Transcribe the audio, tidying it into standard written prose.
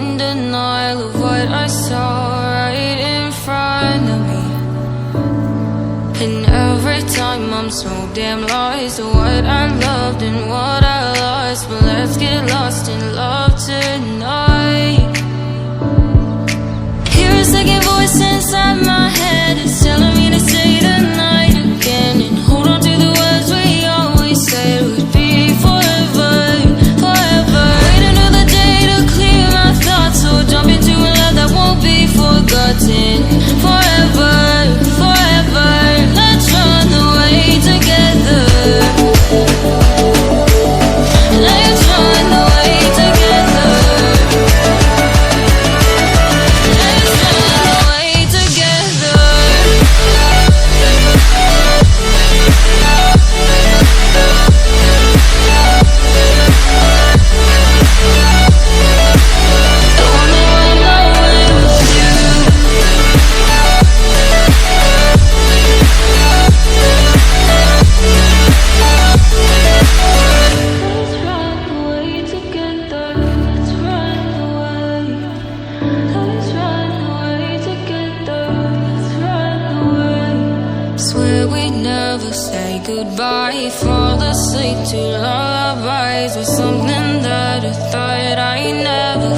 in denial of what I saw right in front of me. And every time I'm so damn lost to what I loved and what I lost. But let's get lost in love tonight. Hear a second voice inside my head, it's telling me to say the night again, and hold on to the words we always said would be forever, forever. Wait another day to clear my thoughts, so jump into a love that won't be forgotten. Forever, forever, let's run away together. Let's run away together. Let's run away together. I wanna run away with you. Let's run away together. Let's run away. Let's run away together. Let's run away. Swear we never say goodbye. Fall asleep to lullabies with something that I thought I never